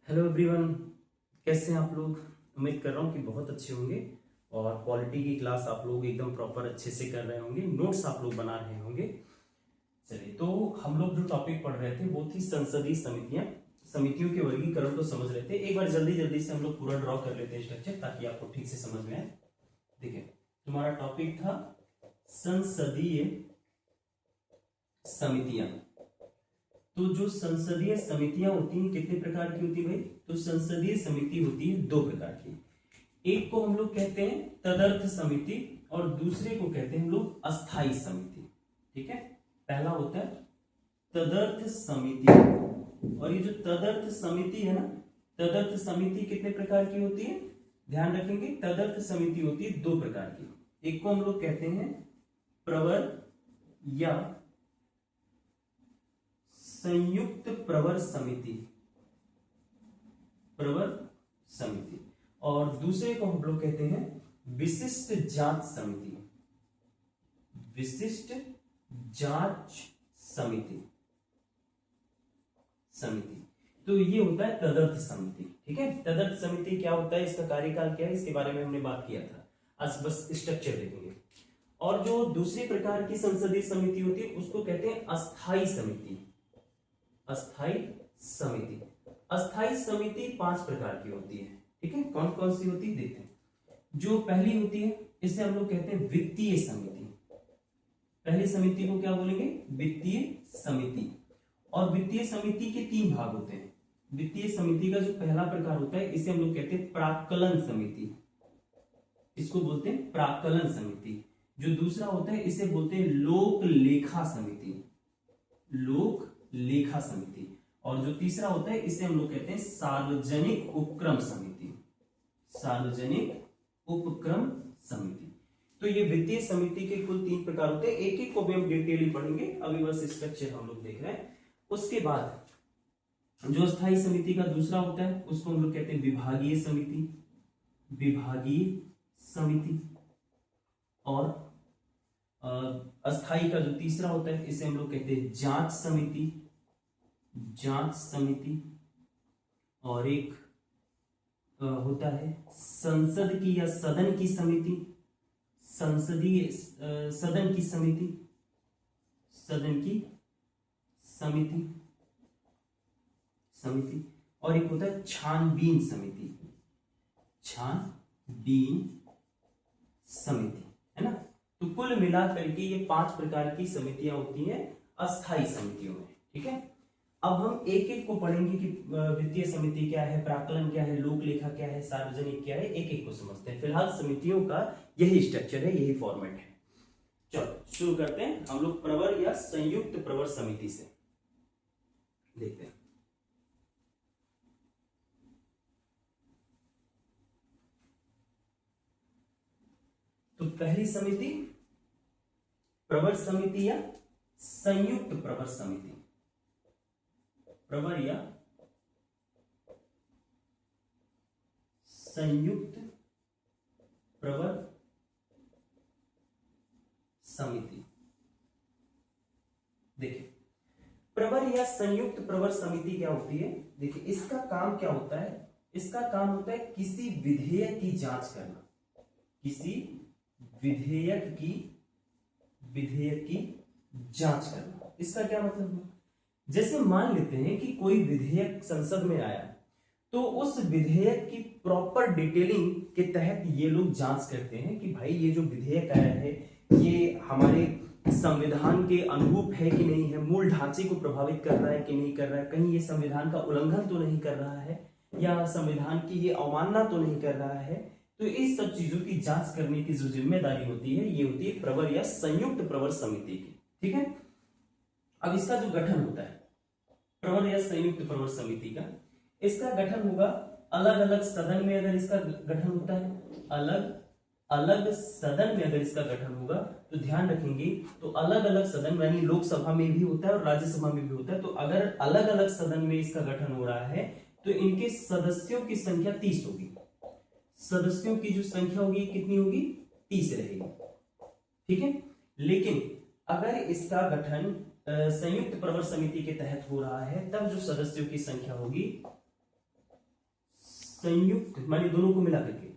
Hello everyone, कैसे हैं आप लोग। उम्मीद कर रहा हूँ कि बहुत अच्छे होंगे और क्वालिटी की क्लास आप लोग एकदम प्रॉपर अच्छे से कर रहे होंगे, नोट्स आप लोग बना रहे होंगे। चलिए, तो हम लोग जो टॉपिक पढ़ रहे थे वो थी संसदीय समितियां। समितियों के वर्गीकरण को समझ रहे थे। एक बार जल्दी जल्दी से हम लोग पूरा ड्रॉ कर लेते हैं स्ट्रक्चर, ताकि आपको ठीक से समझ में आए। देखिए, तुम्हारा टॉपिक था संसदीय समितियां। तो जो संसदीय समितियां होती हैं कितने प्रकार की होती है भाई? तो संसदीय समिति होती है दो प्रकार की। एक को हम लोग कहते हैं तदर्थ समिति और दूसरे को कहते हैं हम लोग अस्थाई समिति। ठीक है, पहला होता है तदर्थ समिति। और ये जो तदर्थ समिति है ना, तदर्थ समिति कितने प्रकार की होती है? ध्यान रखेंगे, तदर्थ समिति होती है दो प्रकार की। एक को हम लोग कहते हैं प्रवर या संयुक्त प्रवर समिति, प्रवर समिति, और दूसरे को हम लोग कहते हैं विशिष्ट जांच समिति, विशिष्ट जांच समिति। तो ये होता है तदर्थ समिति। ठीक है, तदर्थ समिति क्या होता है, इसका कार्यकाल क्या है, इसके बारे में हमने बात किया था। आज बस स्ट्रक्चर देखेंगे। और जो दूसरी प्रकार की संसदीय समिति होती है उसको कहते हैं अस्थाई समिति। अस्थाई समिति, अस्थाई समिति 5 प्रकार की होती है। ठीक है, कौन कौन सी होती है देखते हैं। जो पहली होती है इसे हम लोग कहते हैं वित्तीय समिति। पहली समिति को क्या बोलेंगे? वित्तीय समिति। और वित्तीय समिति के 3 भाग होते हैं। वित्तीय समिति का जो पहला प्रकार होता है इसे हम लोग कहते हैं प्राक्कलन समिति, इसको बोलते हैं प्राक्कलन समिति। जो दूसरा होता है इसे बोलते हैं लोक लेखा समिति, लोक लेखा समिति। और जो तीसरा होता है इसे हम लोग कहते हैं सार्वजनिक उपक्रम समिति, सार्वजनिक उपक्रम समिति। तो ये वित्तीय समिति के कुल 3 प्रकार होते हैं। एक एक को भी हम डिटेली पढ़ेंगे, अभी बस स्ट्रक्चर हम लोग देख रहे हैं। उसके बाद जो स्थायी समिति का दूसरा होता है उसको हम लोग कहते हैं विभागीय समिति, विभागीय समिति। और अस्थाई का जो तीसरा होता है इसे हम लोग कहते हैं जांच समिति, जांच समिति। और एक होता है संसद की या सदन की समिति, संसदीय सदन की समिति, सदन की समिति, समिति। और एक होता है छानबीन समिति, छानबीन समिति, है ना। तो कुल मिलाकर के ये 5 प्रकार की समितियां होती हैं अस्थाई समितियों में। ठीक है, अब हम एक एक को पढ़ेंगे कि वित्तीय समिति क्या है, प्राक्कलन क्या है, लोक लेखा क्या है, सार्वजनिक क्या है, एक एक को समझते हैं। फिलहाल समितियों का यही स्ट्रक्चर है, यही फॉर्मेट है। चलो शुरू करते हैं हम लोग प्रवर या संयुक्त प्रवर समिति से। देखते हैं। तो पहली समिति प्रवर समिति या संयुक्त प्रवर समिति, प्रवर या संयुक्त प्रवर समिति। देखिए, प्रवर या संयुक्त प्रवर समिति क्या होती है? देखिए, इसका काम क्या होता है? इसका काम होता है किसी विधेयक की जांच करना, किसी विधेयक की जांच करना। इसका क्या मतलब है? जैसे मान लेते हैं कि कोई विधेयक संसद में आया, तो उस विधेयक की प्रॉपर डिटेलिंग के तहत ये लोग जांच करते हैं कि भाई ये जो विधेयक आया है ये हमारे संविधान के अनुरूप है कि नहीं है, मूल ढांचे को प्रभावित कर रहा है कि नहीं कर रहा है, कहीं ये संविधान का उल्लंघन तो नहीं कर रहा है, या संविधान की ये अवमानना तो नहीं कर रहा है। तो इस सब चीजों की जांच करने की जो जिम्मेदारी होती है ये होती है प्रवर या संयुक्त प्रवर समिति की। ठीक है, अब इसका जो गठन होता है प्रवर या संयुक्त प्रवर समिति का, इसका गठन होगा अलग अलग सदन में। अगर इसका गठन होता है अलग अलग सदन में, अगर इसका गठन होगा तो ध्यान रखेंगे, तो अलग अलग सदन यानी लोकसभा में भी होता है और राज्यसभा में भी होता है। तो अगर अलग अलग सदन में इसका गठन हो रहा है तो इनके सदस्यों की संख्या 30 होगी। सदस्यों की जो संख्या होगी कितनी होगी? 30 रहेगी। ठीक है, लेकिन अगर इसका गठन संयुक्त प्रवर समिति के तहत हो रहा है तब जो सदस्यों की संख्या होगी संयुक्त माने दोनों को मिला करके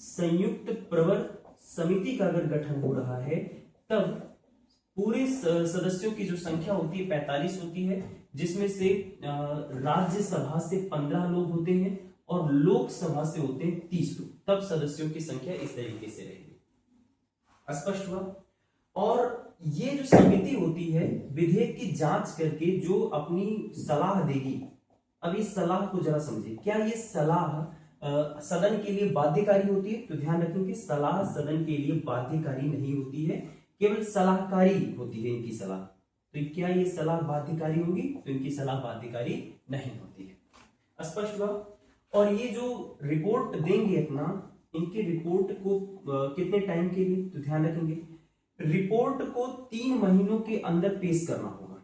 संयुक्त प्रवर समिति का अगर गठन हो रहा है, तब पूरे सदस्यों की जो संख्या होती है 45 होती है, जिसमें से राज्यसभा से 15 लोग होते हैं और लोकसभा से होते हैं 30 लोग, तब सदस्यों की संख्या इस तरीके से रहेगी। स्पष्ट हुआ? और ये जो समिति होती है विधेयक की जांच करके जो अपनी सलाह देगी, अब इस सलाह को जरा समझिए, क्या ये सलाह सदन के लिए बाध्यकारी होती है? तो ध्यान रखेंगे सलाह सदन के लिए बाध्यकारी नहीं होती है, केवल सलाहकारी होती है इनकी सलाह। तो क्या ये सलाह बाध्यकारी होगी? तो इनकी सलाह बाध्यकारी नहीं होती है। स्पष्ट हुआ? और ये जो रिपोर्ट देंगे अपना, इनके रिपोर्ट को कितने टाइम के लिए? तो ध्यान रखेंगे रिपोर्ट को 3 महीनों के अंदर पेश करना होगा,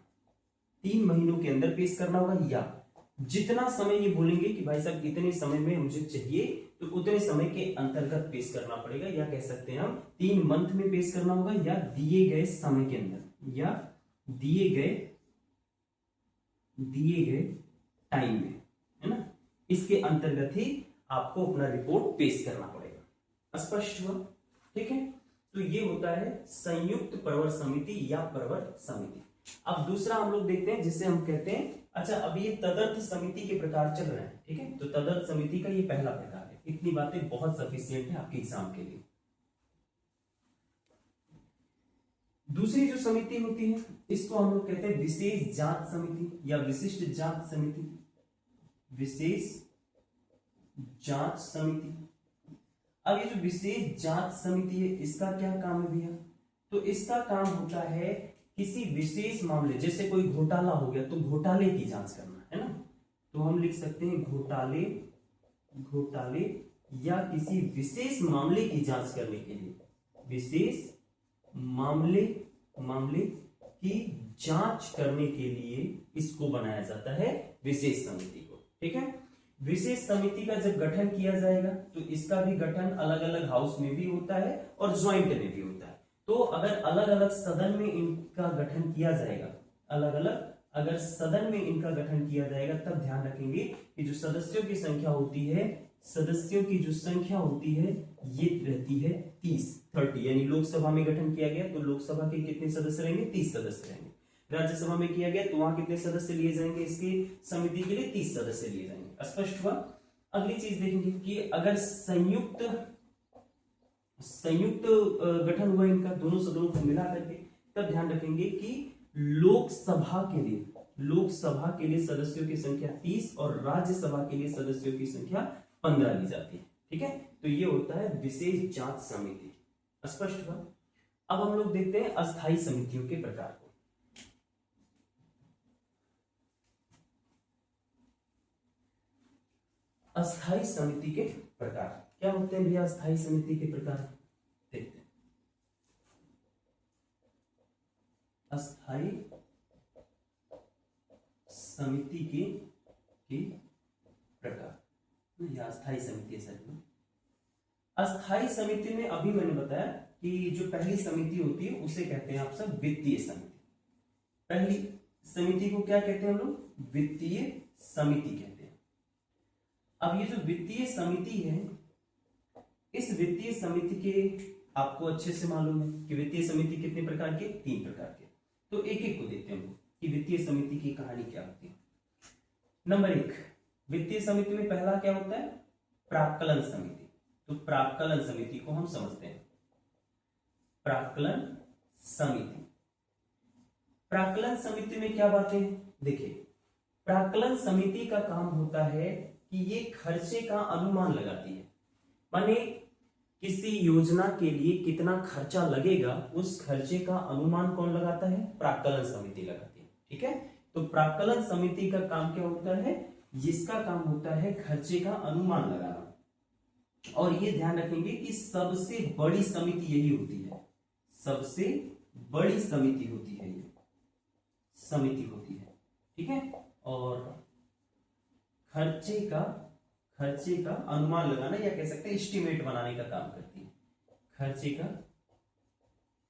3 महीनों के अंदर पेश करना होगा, या जितना समय ये बोलेंगे कि भाई साहब इतने समय में मुझे चाहिए, तो उतने समय के अंतर्गत पेश करना पड़ेगा, या कह सकते हैं हम 3 मंथ में पेश करना होगा, या दिए गए समय के अंदर, या दिए गए टाइम में, है ना, इसके अंतर्गत ही आपको अपना रिपोर्ट पेश करना पड़ेगा। स्पष्ट हुआ? ठीक है, तो ये होता है संयुक्त प्रवर समिति या प्रवर समिति। अब दूसरा हम लोग देखते हैं जिसे हम कहते हैं, अच्छा अभी ये तदर्थ समिति के प्रकार चल रहे हैं, ठीक है, तो तदर्थ समिति का ये पहला प्रकार है। इतनी बातें बहुत सफिशिएंट है आपके एग्जाम के लिए। दूसरी जो समिति होती है इसको हम लोग कहते हैं विशेष जांच समिति या विशिष्ट जांच समिति, विशेष जांच समिति। अब ये जो विशेष जांच समिति है इसका क्या काम है भैया? तो इसका काम होता है किसी विशेष मामले, जैसे कोई घोटाला हो गया तो घोटाले की जांच करना, है ना, तो हम लिख सकते हैं घोटाले या किसी विशेष मामले की जांच करने के लिए विशेष मामले की जांच करने के लिए इसको बनाया जाता है विशेष समिति को। ठीक है, विशेष समिति का जब गठन किया जाएगा तो इसका भी गठन अलग अलग हाउस में भी होता है और ज्वाइंट में भी होता है। तो अगर अलग अलग सदन में इनका गठन किया जाएगा, अलग अलग अगर सदन में इनका गठन किया जाएगा, तब ध्यान रखेंगे कि जो सदस्यों की संख्या होती है, सदस्यों की जो संख्या होती है ये रहती है 30, यानी लोकसभा में गठन किया गया तो लोकसभा के कितने सदस्य रहेंगे? 30 सदस्य रहेंगे। राज्यसभा में किया गया तो वहां कितने सदस्य लिए जाएंगे? इसके समिति के लिए 30 सदस्य लिए जाएंगे। स्पष्ट हुआ? अगली चीज देखेंगे कि अगर संयुक्त गठन हुआ इनका दोनों सदनों को मिला करके, तब ध्यान रखेंगे कि लोकसभा के लिए सदस्यों की संख्या 30 और राज्यसभा के लिए सदस्यों की संख्या 15 ली जाती है। ठीक है, तो ये होता है विशेष जांच समिति। स्पष्ट हुआ? अब हम लोग देखते हैं अस्थायी समितियों के प्रकार को। अस्थायी समिति के प्रकार क्या होते हैं भैया? अस्थायी समिति के प्रकार देखते हैं। अस्थायी समिति के प्रकार या अस्थायी समिति है सर। अस्थायी समिति में अभी मैंने बताया कि जो पहली समिति होती है उसे कहते हैं आप सब वित्तीय समिति। पहली समिति को क्या कहते हैं हम लोग? वित्तीय समिति कहते हैं। अब ये जो वित्तीय समिति है, इस वित्तीय समिति के आपको अच्छे से मालूम है कि वित्तीय समिति कितने प्रकार के? 3 प्रकार के। तो एक एक को देखते हैं कि वित्तीय समिति की कहानी क्या होती है। नंबर 1, वित्तीय समिति में पहला क्या होता है? प्राक्कलन समिति। तो प्राक्कलन समिति को हम समझते हैं। प्राक्कलन समिति में क्या बातें हैं? देखिए, प्राक्कलन समिति का काम होता है कि ये खर्चे का अनुमान लगाती है, माने किसी योजना के लिए कितना खर्चा लगेगा उस खर्चे का अनुमान कौन लगाता है? प्राक्कलन समिति लगाती है। ठीक है, तो प्राक्कलन समिति का काम क्या होता है? जिसका काम होता है खर्चे का अनुमान लगाना। और ये ध्यान रखेंगे कि सबसे बड़ी समिति यही होती है, सबसे बड़ी समिति होती है, ये समिति होती है। ठीक है, और खर्चे का अनुमान लगाना या कह सकते हैं एस्टिमेट बनाने का काम करती है। खर्चे का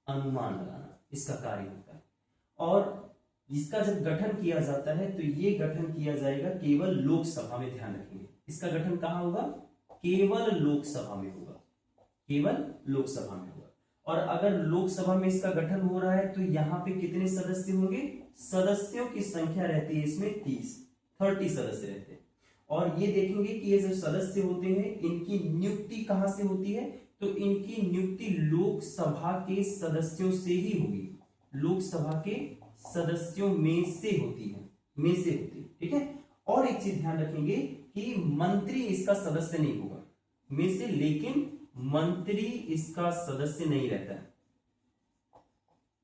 अनुमान लगाना इसका कार्य होता है। और इसका जब गठन किया जाता है तो ये गठन किया जाएगा केवल लोकसभा में। ध्यान रखेंगे, इसका गठन कहाँ होगा? केवल लोकसभा में होगा, केवल लोकसभा में होगा। और अगर लोकसभा में इसका गठन हो रहा है तो यहाँ पे कितने सदस्य होंगे? सदस्यों की संख्या रहती है इसमें 30 सदस्य रहते हैं। और ये देखेंगे कि ये जो सदस्य होते हैं इनकी नियुक्ति कहां से होती है? तो इनकी नियुक्ति लोकसभा के सदस्यों से ही होगी, लोकसभा के सदस्यों में से होती है, ठीक है। और एक चीज ध्यान रखेंगे कि मंत्री इसका सदस्य नहीं होगा में से, लेकिन मंत्री इसका सदस्य नहीं रहता है,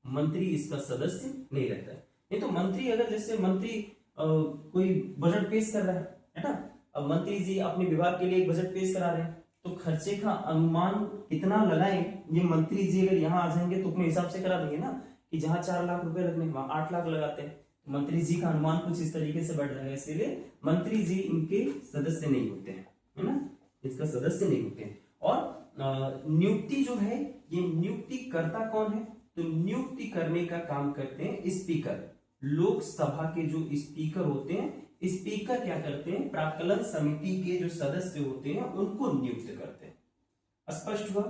मंत्री इसका सदस्य नहीं रहता है। नहीं तो मंत्री अगर जैसे मंत्री कोई बजट पेश कर रहा है ना, अब मंत्री जी अपने विभाग के लिए एक बजट पेश करा रहे हैं, तो खर्चे का अनुमान कितना लगाएं, ये मंत्री जी अगर यहाँ आ जाएंगे तो अपने हिसाब से करा देंगे ना, कि जहां 4 लाख रुपए लगने वहां 8 लाख लगाते हैं, मंत्री जी का अनुमान कुछ इस तरीके से बढ़ जाएगा। इसलिए मंत्री जी इनके सदस्य नहीं होते हैं, है ना, इसका सदस्य नहीं होते हैं। और नियुक्ति जो है, ये नियुक्ति करता कौन है? तो नियुक्ति करने का काम करते हैं स्पीकर, लोकसभा के जो स्पीकर होते हैं, स्पीकर क्या करते हैं? प्राक्कलन समिति के जो सदस्य होते हैं उनको नियुक्त करते हैं। स्पष्ट हुआ?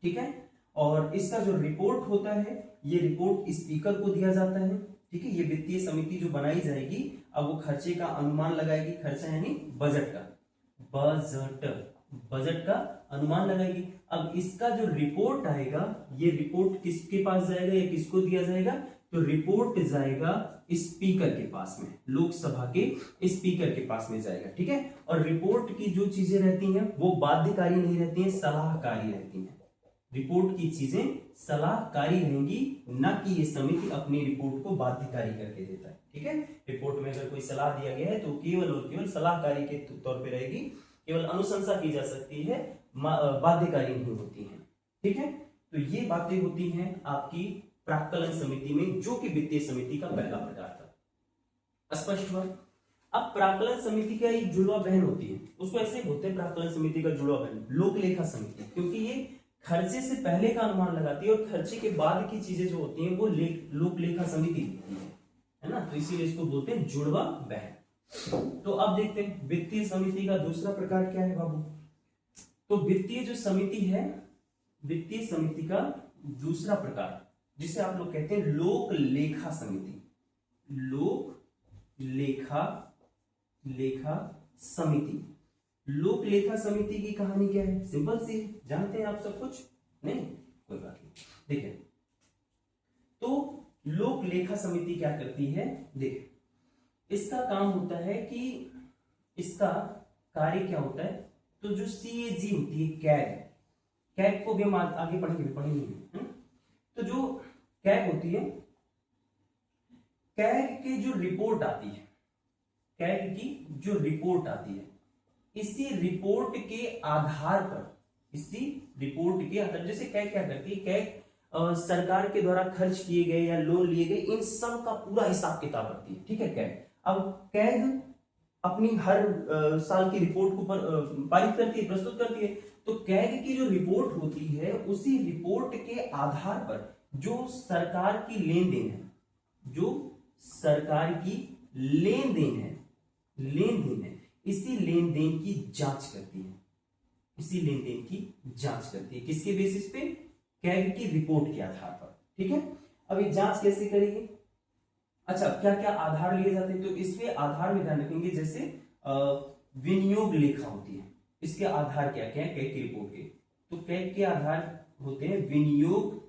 ठीक है। और इसका जो रिपोर्ट होता है, ये रिपोर्ट स्पीकर को दिया जाता है, ठीक है। ये वित्तीय समिति जो बनाई जाएगी, अब वो खर्चे का अनुमान लगाएगी, खर्चा यानी बजट का, बजट का अनुमान लगाएगी। अब इसका जो रिपोर्ट आएगा, ये रिपोर्ट किसके पास जाएगा या किसको दिया जाएगा? तो रिपोर्ट जाएगा स्पीकर के पास में, लोकसभा के स्पीकर के पास में जाएगा, ठीक है। और रिपोर्ट की जो चीजें रहती हैं वो बाध्यकारी नहीं रहती हैं, सलाहकारी रहती हैं। रिपोर्ट की चीजें सलाहकारी रहेंगी, ना कि ये समिति अपनी रिपोर्ट को बाध्यकारी करके देता है, ठीक है। रिपोर्ट में अगर कोई सलाह दिया गया है तो केवल और केवल सलाहकारी के तौर पे रहेगी, केवल अनुशंसा की जा सकती है, बाध्यकारी नहीं होती है, ठीक है। तो ये बातें होती हैं आपकी प्राक्कलन समिति में, जो कि वित्तीय समिति का पहला प्रकार था। स्पष्ट हुआ? अब प्राक्कलन समिति का एक जुड़वा बहन होती है, उसको ऐसे बोलते हैं प्राक्कलन समिति का जुड़वा बहन, लोकलेखा समिति, क्योंकि ये खर्चे से पहले का अनुमान लगाती है और खर्चे के बाद की चीजें जो होती हैं वो लोकलेखा समिति होती है ना, तो इसीलिए इसको बोलते हैं जुड़वा बहन। तो अब देखते हैं वित्तीय समिति का दूसरा प्रकार क्या है बाबू। तो वित्तीय जो समिति है, वित्तीय समिति का दूसरा प्रकार जिसे आप लोग कहते हैं लोक लेखा समिति, लोक लेखा समिति। लोक लेखा समिति की कहानी क्या है? सिंपल सी, जानते हैं आप सब कुछ? नहीं, कोई बात नहीं। देखिए, तो लोक लेखा समिति क्या करती है? देखिए, इसका काम होता है कि इसका कार्य क्या होता है? तो जो CAG होती है, कैग को भी हम आगे पढ़ेंगे। तो जो कैग होती है, कैग की जो रिपोर्ट आती है, कैग की जो रिपोर्ट आती है, इसी रिपोर्ट के आधार पर, जैसे कैग क्या करती है? कैग सरकार के द्वारा खर्च किए गए या लोन लिए गए इन सब का पूरा हिसाब किताब रखती है, ठीक है। कैग अब कैग अपनी हर साल की रिपोर्ट को पारित करती है, प्रस्तुत करती है। तो कैग की जो रिपोर्ट होती है, उसी रिपोर्ट के आधार पर जो सरकार की लेन देन है, इसी लेन देन की जांच करती है, किसके बेसिस पे? कैग की रिपोर्ट के आधार पर, ठीक है। अब ये जांच कैसे करेगी? अच्छा, क्या क्या आधार लिए जाते हैं? तो इसके आधार में ध्यान रखेंगे, जैसे विनियोग लेखा होती है, इसके आधार क्या क्या है कैग की रिपोर्ट के? तो कैग के आधार होते हैं विनियोग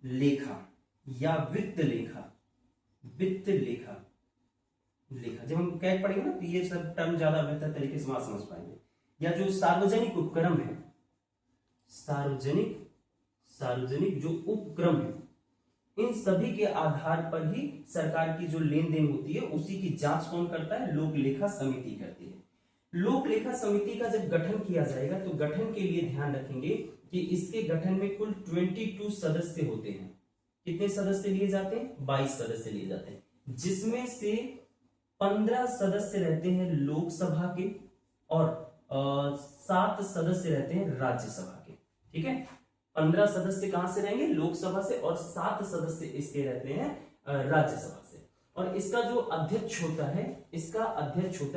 लेखा या वित्त लेखा। जब हम कैग पढ़ेंगे ना तो ये सब टर्म ज्यादा बेहतर तरीके से समझ पाएंगे। या जो सार्वजनिक उपक्रम है, सार्वजनिक जो उपक्रम है, इन सभी के आधार पर ही सरकार की जो लेन देन होती है उसी की जांच कौन करता है? लोक लेखा समिति करती है। लोक लेखा समिति का जब गठन किया जाएगा तो गठन के लिए ध्यान रखेंगे कि इसके गठन में कुल 22 सदस्य होते हैं। कितने सदस्य लिए जाते हैं? 22 सदस्य लिए जाते हैं, जिसमें से 15 सदस्य रहते हैं लोकसभा के और 7 सदस्य रहते हैं राज्यसभा के, ठीक है। 15 सदस्य कहां से रहेंगे? लोकसभा से, और 7 सदस्य इसके रहते हैं राज्यसभा से। और इसका जो अध्यक्ष होता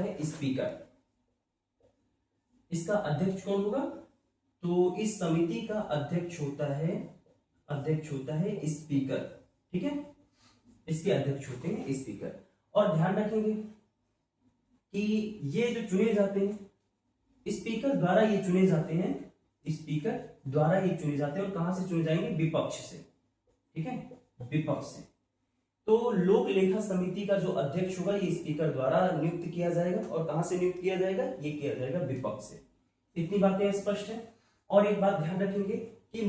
है, स्पीकर, इसका अध्यक्ष कौन होगा? तो इस समिति का अध्यक्ष होता है स्पीकर। ठीक है, इसके अध्यक्ष होते हैं स्पीकर। और ध्यान रखेंगे कि ये जो चुने जाते हैं स्पीकर द्वारा ये चुने जाते हैं और कहां से चुने जाएंगे? विपक्ष से। ठीक है, विपक्ष से। तो लोक लेखा समिति का जो अध्यक्ष होगा ये स्पीकर द्वारा नियुक्त किया जाएगा। और कहां से नियुक्त किया जाएगा? ये किया जाएगा विपक्ष से। इतनी बातें स्पष्ट है। और एक बात ध्यान रखेंगे कि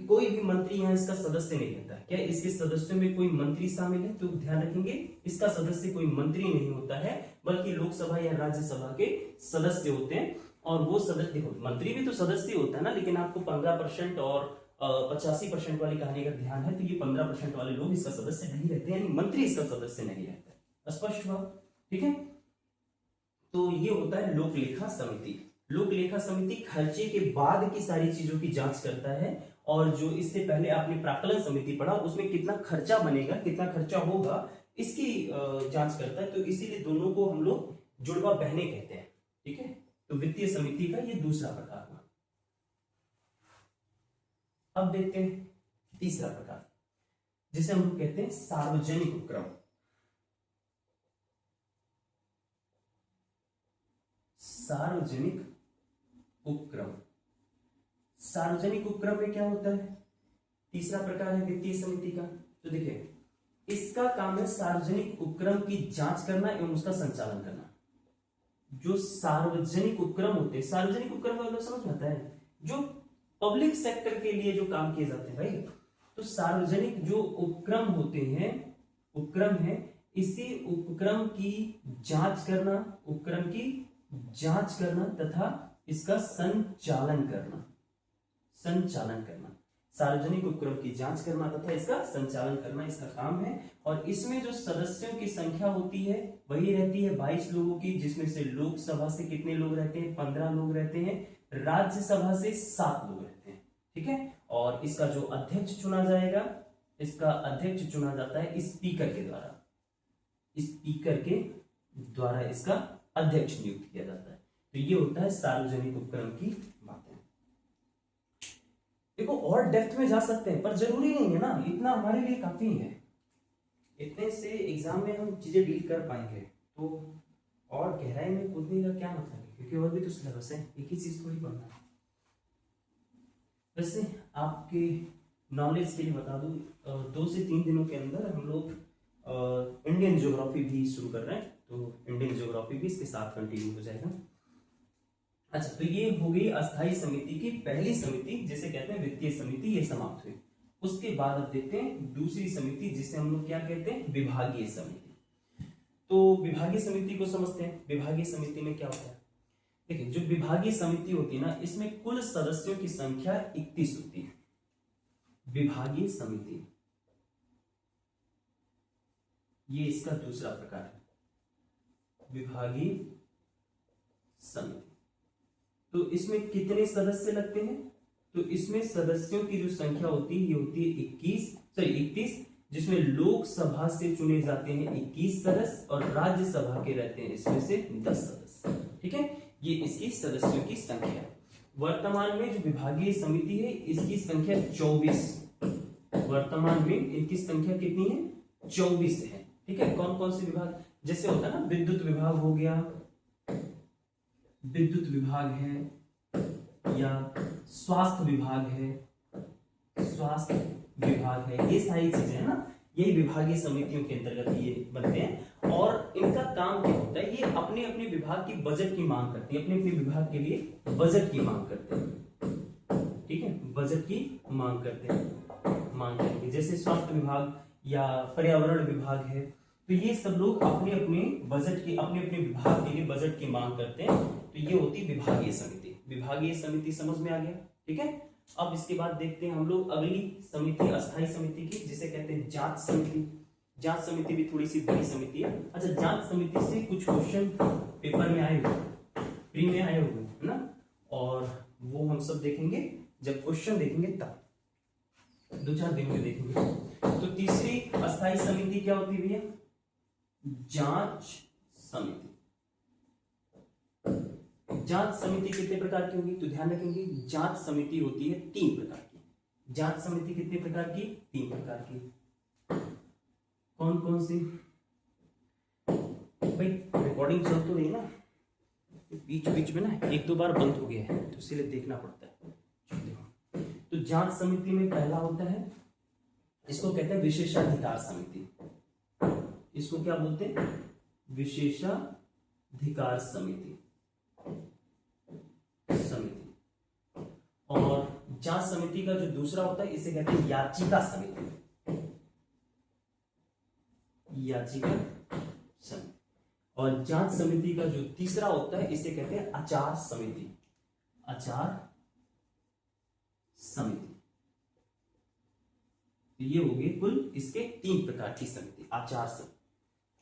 कोई भी मंत्री यहाँ इसका सदस्य नहीं रहता। क्या इसके सदस्यों में कोई मंत्री शामिल है? तो ध्यान रखेंगे इसका सदस्य कोई मंत्री नहीं होता है, बल्कि लोकसभा या राज्यसभा के सदस्य होते हैं। और वो सदस्य, देखो मंत्री भी तो सदस्य होता है ना, लेकिन आपको 15% और 85% वाली कहानी का ध्यान है, तो ये 15% वाले लोग इसका सदस्य नहीं रहते, यानी मंत्री इसका सदस्य नहीं रहता। स्पष्ट हुआ? ठीक है, तो ये होता है लोक लेखा समिति। लोक लेखा समिति खर्चे के बाद की सारी चीजों की जांच करता है। और जो इससे पहले आपने प्राक्कलन समिति पढ़ा, उसमें कितना खर्चा बनेगा, कितना खर्चा होगा, इसकी जांच करता है। तो इसीलिए दोनों को हम लोग जुड़वा बहने कहते हैं। ठीक है, तो वित्तीय समिति का ये दूसरा प्रकार हुआ। अब देखते हैं तीसरा प्रकार, जिसे हम लोग कहते हैं सार्वजनिक उपक्रम। सार्वजनिक उपक्रम। सार्वजनिक उपक्रम में क्या होता है? तीसरा प्रकार है वित्तीय समिति का। तो देखिए, इसका काम है सार्वजनिक उपक्रम की जांच करना एवं उसका संचालन करना। जो सार्वजनिक उपक्रम होते हैं, सार्वजनिक उपक्रम का मतलब समझ में आता है, जो पब्लिक सेक्टर के लिए जो काम किए जाते हैं भाई। तो सार्वजनिक जो उपक्रम होते हैं, उपक्रम है, इसी उपक्रम की जांच करना तथा इसका संचालन करना। सार्वजनिक उपक्रम की जांच करना तथा इसका संचालन करना इसका काम है। और इसमें जो सदस्यों की संख्या होती है वही रहती है 22 लोगों की, जिसमें से लोकसभा से कितने लोग रहते हैं? 15 लोग रहते हैं। राज्यसभा से 7 लोग रहते हैं। ठीक है, और इसका जो अध्यक्ष चुना जाएगा, इसका अध्यक्ष चुना जाता है स्पीकर के द्वारा। स्पीकर के द्वारा इसका अध्यक्ष नियुक्त किया जाता है। तो ये होता है सार्वजनिक उपक्रम की बातें। देखो और डेप्थ में जा सकते हैं, पर जरूरी नहीं है ना, इतना हमारे लिए काफी है। इतने से एग्जाम में हम चीजें डील कर पाएंगे। तो और गहराई में कूदने का क्या मतलब है, क्योंकि और भी तो सिलेबस है, एक ही चीज थोड़ी पढ़ना है। वैसे आपके नॉलेज के लिए बता दूं, 2 से 3 दिनों के अंदर हम लोग इंडियन ज्योग्राफी भी शुरू कर रहे हैं। तो इंडियन ज्योग्राफी भी इसके साथ कंटिन्यू हो जाएगा। अच्छा, तो ये हो गई अस्थायी समिति की पहली समिति, जिसे कहते हैं वित्तीय समिति, ये समाप्त हुई। उसके बाद अब देखते हैं दूसरी समिति, जिसे हम लोग क्या कहते हैं? विभागीय समिति। तो विभागीय समिति को समझते हैं। विभागीय समिति में क्या होता है? देखिए, जो विभागीय समिति होती है ना, इसमें कुल सदस्यों की संख्या 31 होती है। विभागीय समिति, ये इसका दूसरा प्रकार है, विभागीय समिति। तो इसमें कितने सदस्य लगते हैं? तो इसमें सदस्यों की जो संख्या होती है, ये होती है 31, जिसमें लोकसभा से चुने जाते हैं 21 सदस्य और राज्यसभा के रहते हैं इसमें से 10 सदस्य। ठीक है, ये इसकी सदस्यों की संख्या है। वर्तमान में जो विभागीय समिति है, इसकी संख्या 24। वर्तमान में इनकी संख्या कितनी है? 24 है। ठीक है, कौन कौन से विभाग? जैसे होता है ना, विद्युत विभाग हो गया, विद्युत विभाग है, या स्वास्थ्य विभाग है, ये सारी चीजें है ना, यही विभागीय समितियों के अंतर्गत ये बनते हैं। और इनका काम क्या होता है? ये अपने अपने विभाग की बजट की मांग करती है, अपने अपने विभाग के लिए बजट की मांग करते हैं। ठीक है, बजट की मांग करते हैं। जैसे स्वास्थ्य विभाग या पर्यावरण विभाग है, तो ये सब लोग अपने अपने बजट की, अपने अपने विभाग के लिए बजट की मांग करते हैं। तो ये होती विभागीय समिति। विभागीय समिति समझ में आ गया? ठीक है, अब इसके बाद देखते हैं हम लोग अगली समिति, अस्थायी समिति की, जिसे कहते हैं जांच समिति। जांच समिति भी थोड़ी सी बड़ी समिति है। अच्छा, जांच समिति से कुछ क्वेश्चन पेपर में आए हुए, प्री में आए हुए है ना, और वो हम सब देखेंगे जब क्वेश्चन देखेंगे तब, 2-4 दिन में देखेंगे। तो तीसरी अस्थायी समिति क्या होती है भैया? जांच समिति। जांच समिति कितने प्रकार की होगी, तो ध्यान रखेंगे जांच समिति होती है 3 प्रकार की। जांच समिति कितने प्रकार की, 3 प्रकार की। कौन कौन सी, भाई रिकॉर्डिंग चल तो रही है ना, बीच बीच में ना 1-2 बार बंद हो गया है तो इसीलिए देखना पड़ता है। तो जांच समिति में पहला होता है, इसको कहते हैं विशेषाधिकार समिति। इसको क्या बोलते हैं, विशेषाधिकार समिति। और जांच समिति का जो दूसरा होता है इसे कहते हैं याचिका समिति। याचिका समिति। और जांच समिति का जो तीसरा होता है इसे कहते हैं आचार समिति। आचार समिति। तो ये हो गए कुल इसके 3 प्रकार की समिति। आचार समिति,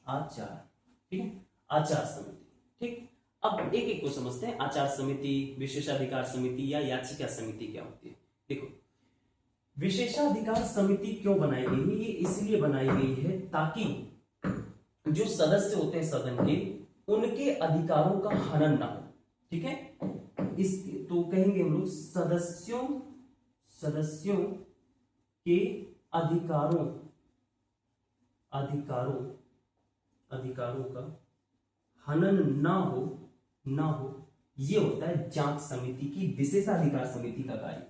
आचार, ठीक है, आचार समिति। ठीक, अब एक एक को समझते हैं। आचार समिति, विशेषाधिकार समिति या याचिका समिति क्या होती है। देखो, विशेषाधिकार समिति क्यों बनाई गई है, ये इसलिए बनाई गई है ताकि जो सदस्य होते हैं सदन के, उनके अधिकारों का हनन ना हो। ठीक है, इस तो कहेंगे हम लोग सदस्यों के अधिकारों का हनन ना हो, ये होता है जांच समिति की, विशेषाधिकार समिति का कार्य।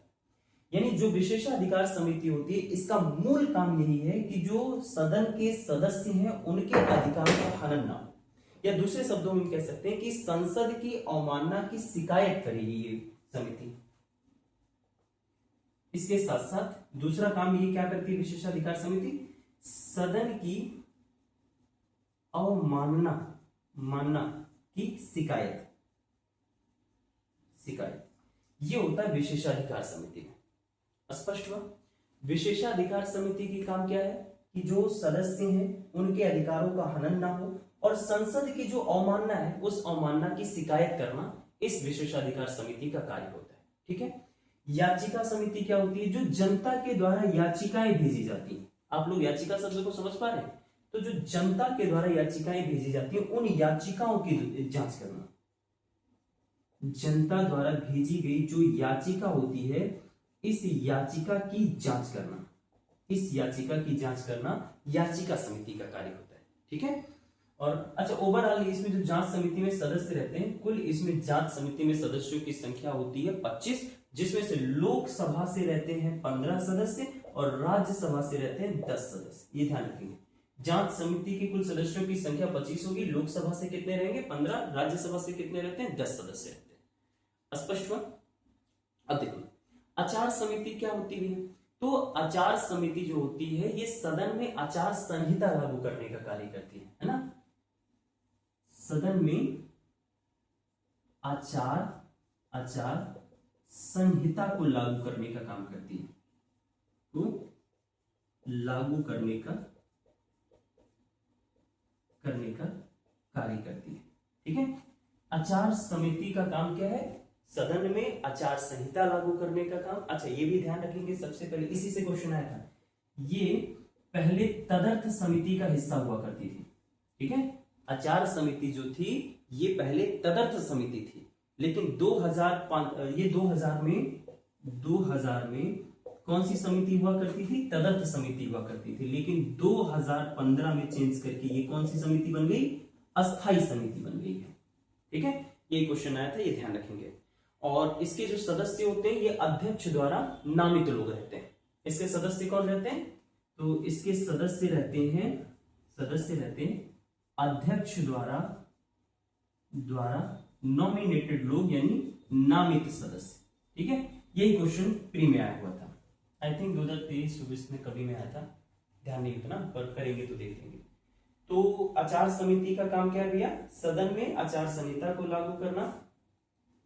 यानी जो विशेषाधिकार समिति होती है इसका मूल काम यही है कि जो सदन के सदस्य हैं उनके अधिकारों का हनन ना हो, या दूसरे शब्दों में कह सकते हैं कि संसद की अवमानना की शिकायत करेगी ये समिति। इसके साथ साथ दूसरा काम ये क्या करती है विशेषाधिकार समिति, सदन की अवमानना की शिकायत, ये होता है विशेषाधिकार समिति का। स्पष्ट हुआ। विशेषाधिकार समिति की काम क्या है कि जो सदस्य हैं उनके अधिकारों का हनन ना हो, और संसद की जो अवमानना है उस अवमानना की शिकायत करना इस विशेषाधिकार समिति का कार्य होता है। ठीक है, याचिका समिति क्या होती है, जो जनता के द्वारा याचिकाएं भेजी जाती हैं। आप लोग याचिका शब्द को समझ पा रहे हैं, तो जो जनता के द्वारा याचिकाएं भेजी जाती है उन याचिकाओं की जांच करना। जनता द्वारा भेजी गई जो याचिका होती है इस याचिका की जांच करना, इस याचिका की जांच करना याचिका समिति का कार्य होता है। ठीक है, और अच्छा ओवरऑल इसमें जो जांच समिति में सदस्य रहते हैं, कुल इसमें जांच समिति में सदस्यों की संख्या होती है 25, जिसमें से लोकसभा से रहते हैं 15 सदस्य और राज्यसभा से रहते हैं 10 सदस्य। ये ध्यान रखेंगे, जांच समिति की कुल सदस्यों की संख्या 25 होगी, लोकसभा से कितने रहेंगे 15, राज्यसभा से कितने रहते हैं 10 सदस्य रहते हैं। स्पष्ट हुआ। अब देखो आचार समिति क्या होती है, तो आचार समिति जो होती है ये सदन में आचार संहिता लागू करने का कार्य करती है ना। सदन में आचार संहिता को लागू करने का काम करती है, तो लागू करने का कार्य करती है। ठीक है, आचार समिति का काम क्या है, सदन में आचार संहिता लागू करने का काम। अच्छा ये भी ध्यान रखेंगे, सबसे पहले इसी से क्वेश्चन आया था, ये पहले तदर्थ समिति का हिस्सा हुआ करती थी। ठीक है, आचार समिति जो थी ये पहले तदर्थ समिति थी, लेकिन 2000 में कौन सी समिति हुआ करती थी, तदर्थ समिति हुआ करती थी, लेकिन 2015 में चेंज करके ये कौन सी समिति बन गई, अस्थाई समिति बन गई है। ठीक है, ये क्वेश्चन आया था, ये ध्यान रखेंगे। और इसके जो सदस्य होते हैं ये अध्यक्ष द्वारा नामित लोग रहते हैं। इसके सदस्य कौन रहते हैं, तो इसके सदस्य रहते हैं अध्यक्ष द्वारा नॉमिनेटेड लोग, यानी नामित सदस्य। ठीक है, यही क्वेश्चन प्री में आया हुआ था, आई थिंक 2023-24 में कभी में आया था, ध्यान नहीं उतना, पर करेंगे तो देख लेंगे। तो आचार समिति का काम क्या भैया, सदन में आचार संहिता को लागू करना,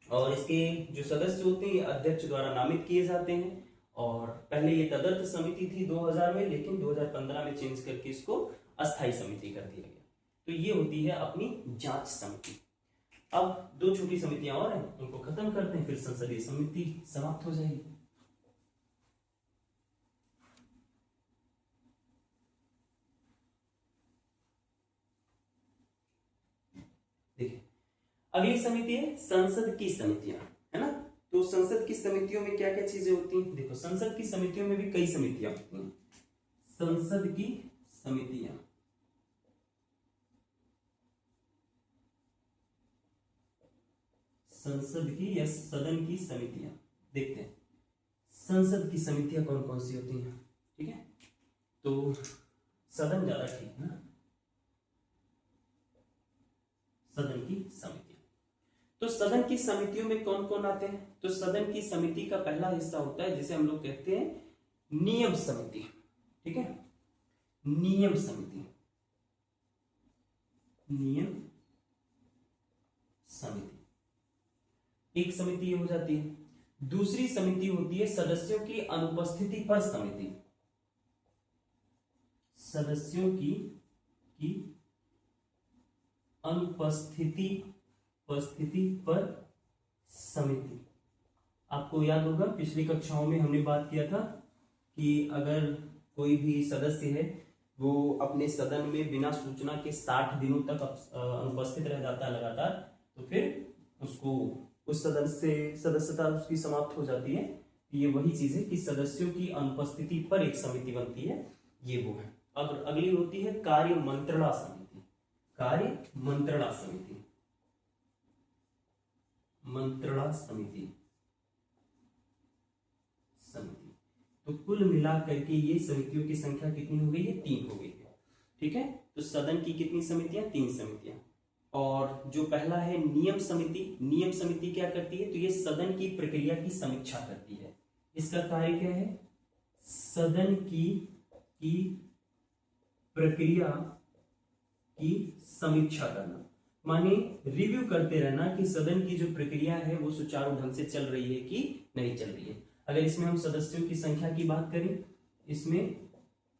और इसके जो सदस्य होते हैं अध्यक्ष द्वारा नामित किए जाते हैं। और पहले ये तदर्थ समिति थी 2000 में, लेकिन 2015 में चेंज करके इसको अस्थाई समिति कर दिया गया। तो ये होती है अपनी जांच समिति। अब 2 छोटी समितियां और हैं, उनको खत्म करते हैं, फिर संसदीय समिति समाप्त हो जाएगी। देखिए अगली समिति है संसद की समितियां, है ना। तो संसद की समितियों में क्या क्या चीजें होती हैं, देखो संसद की समितियों में भी कई समितियां होती हैं। संसद की समितियां, संसद की या सदन की समितियां, देखते हैं संसद की समितियां कौन कौन सी होती हैं। ठीक है, तो सदन ज्यादा ठीक है ना, सदन की समितियां। तो सदन की समितियों में कौन कौन आते हैं, तो सदन की समिति का पहला हिस्सा होता है जिसे हम लोग कहते हैं नियम समिति। ठीक है, नियम समिति, नियम समिति एक समिति हो जाती है। दूसरी समिति होती है सदस्यों की अनुपस्थिति पर समिति, सदस्यों की अनुपस्थिति पर समिति। आपको याद होगा पिछली कक्षाओं में हमने बात किया था कि अगर कोई भी सदस्य है वो अपने सदन में बिना सूचना के 60 दिनों तक अनुपस्थित रह जाता है लगातार, तो फिर उसको उस सदन से सदस्यता उसकी समाप्त हो जाती है। ये वही चीज है कि सदस्यों की अनुपस्थिति पर एक समिति बनती है, ये वो है। अब अगली होती है कार्य मंत्रणा समिति, कार्य मंत्रणा समिति, मंत्रणा समिति। तो कुल मिलाकर के ये समितियों की संख्या कितनी हो गई है, 3 हो गई है। ठीक है, तो सदन की कितनी समितियां, 3 समितियां। और जो पहला है नियम समिति, नियम समिति क्या करती है, तो ये सदन की प्रक्रिया की समीक्षा करती है। इसका कार्य क्या है, सदन की प्रक्रिया की समीक्षा करना, माने रिव्यू करते रहना कि सदन की जो प्रक्रिया है वो सुचारू ढंग से चल रही है कि नहीं चल रही है। अगर इसमें हम सदस्यों की संख्या की बात करें, इसमें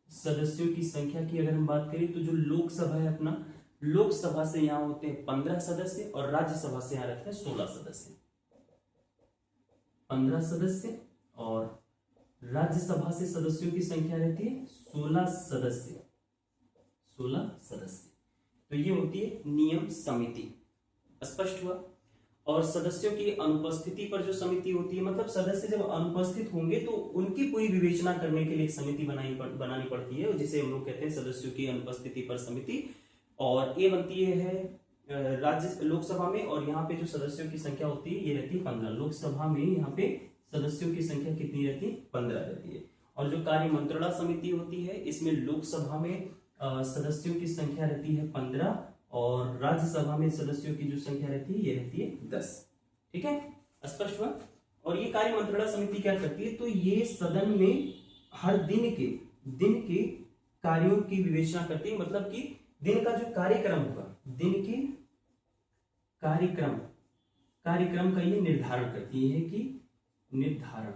सदस्यों की संख्या की अगर हम बात करें तो जो लोकसभा है अपना, लोकसभा से यहाँ होते हैं 15 सदस्य और राज्यसभा से यहाँ रहते हैं 16 सदस्य, 15 सदस्य और राज्यसभा से सदस्यों की संख्या रहती है 16 सदस्य, 16 सदस्य। तो ये होती है नियम समिति, स्पष्ट हुआ। और सदस्यों की अनुपस्थिति पर जो समिति होती है, मतलब सदस्य जब अनुपस्थित होंगे तो उनकी पूरी विवेचना करने के लिए एक समिति बनानी पड़ती है, जिसे हम लोग कहते हैं सदस्यों की अनुपस्थिति पर समिति। और ये बनती है राज्य लोकसभा में, और यहाँ पे जो सदस्यों की संख्या होती है ये रहती है 15। लोकसभा में यहाँ पे सदस्यों की संख्या कितनी रहती है, 15 रहती है। और जो कार्य मंत्रणा समिति होती है, इसमें लोकसभा में सदस्यों की संख्या रहती है 15 और राज्यसभा में सदस्यों की जो संख्या रहती है ये रहती है 10। ठीक है, स्पष्ट हुआ। और ये कार्य मंत्रणा समिति क्या करती है, तो ये सदन में हर दिन के कार्यों की विवेचना करती है, मतलब कि दिन का जो कार्यक्रम होगा, दिन के कार्यक्रम का ये निर्धारण करती है कि निर्धारण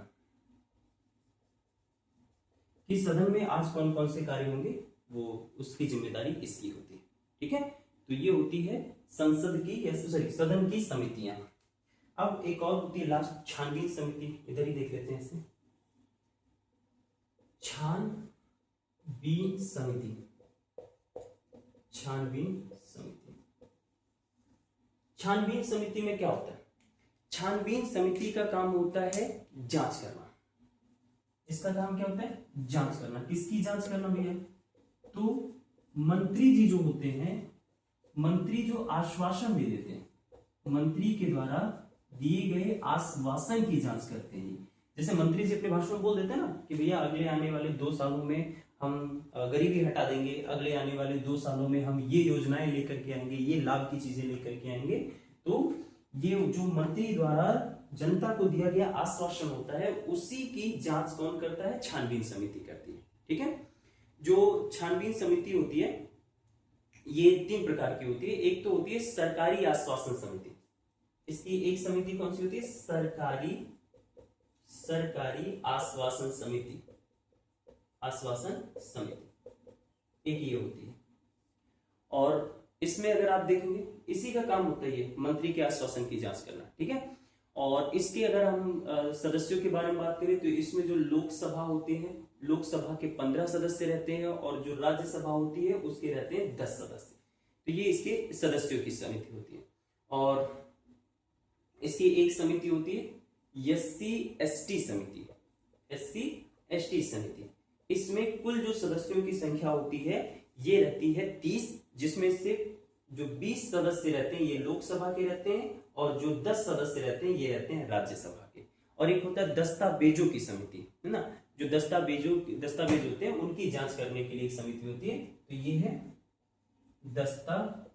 कि सदन में आज कौन कौन से कार्य होंगे, वो उसकी जिम्मेदारी इसकी होती है। ठीक है, तो ये होती है संसद की या सदन की समितियां। अब एक और होती है लास्ट, छानबीन समिति। इधर ही देख लेते हैं इसे, छानबीन समिति, छानबीन समिति। छानबीन समिति में क्या होता है, छानबीन समिति का काम होता है जांच करना। इसका काम क्या होता है, जांच करना। किसकी जांच करना भैया, तो मंत्री जी जो होते हैं, मंत्री जो आश्वासन दे देते हैं, मंत्री के द्वारा दिए गए आश्वासन की जांच करते हैं। जैसे मंत्री जी अपने भाषण में बोल देते हैं ना कि भैया अगले आने वाले 2 सालों में हम गरीबी हटा देंगे, अगले आने वाले 2 सालों में हम ये योजनाएं लेकर के आएंगे, ये लाभ की चीजें लेकर के आएंगे। तो ये जो मंत्री द्वारा जनता को दिया गया आश्वासन होता है, उसी की जांच कौन करता है, छानबीन समिति करती है। ठीक है, जो छानबीन समिति होती है ये 3 प्रकार की होती है। एक तो होती है सरकारी आश्वासन समिति। इसकी एक समिति कौन सी होती है, सरकारी आश्वासन समिति, आश्वासन समिति एक ये होती है। और इसमें अगर आप देखेंगे इसी का काम होता है ये मंत्री के आश्वासन की जांच करना। ठीक है, और इसके अगर हम सदस्यों के बारे में बात करें तो इसमें जो लोकसभा होती है, लोकसभा के 15 सदस्य रहते हैं और जो राज्यसभा होती है उसके रहते हैं 10 सदस्य। तो ये इसके सदस्यों की समिति होती है। और इसकी एक समिति होती है SC/ST समिति, SC/ST समिति। इसमें कुल जो सदस्यों की संख्या होती है ये रहती है 30, जिसमें से जो 20 सदस्य रहते हैं ये लोकसभा के रहते हैं और जो 10 सदस्य रहते हैं ये रहते हैं राज्यसभा के। और एक होता है दस्तावेजों की समिति, है ना, जो दस्तावेज होते हैं उनकी जांच करने के लिए एक समिति होती है। तो ये है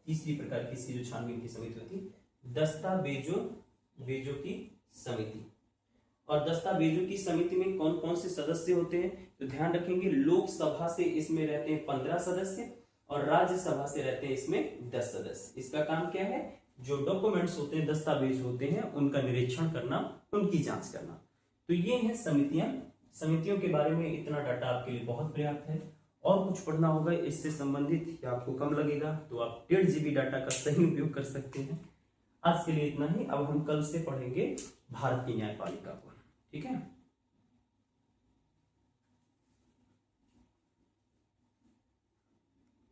तीसरी प्रकार की इसकी जो छानबीन की समिति होती है, दस्तावेजों की समिति। और दस्तावेजों की समिति में कौन कौन से सदस्य होते हैं, तो ध्यान रखेंगे लोकसभा से इसमें रहते हैं 15 सदस्य और राज्यसभा से रहते हैं इसमें 10 सदस्य। इसका काम क्या है, जो डॉक्यूमेंट्स होते हैं, दस्तावेज होते हैं, उनका निरीक्षण करना, उनकी जांच करना। तो ये है समितियां। समितियों के बारे में इतना डाटा आपके लिए बहुत पर्याप्त है। और कुछ पढ़ना होगा इससे संबंधित या आपको कम लगेगा तो आप 1.5 GB डाटा का सही उपयोग कर सकते हैं। आज के लिए इतना ही। अब हम कल से पढ़ेंगे भारत की न्यायपालिका को। ठीक है।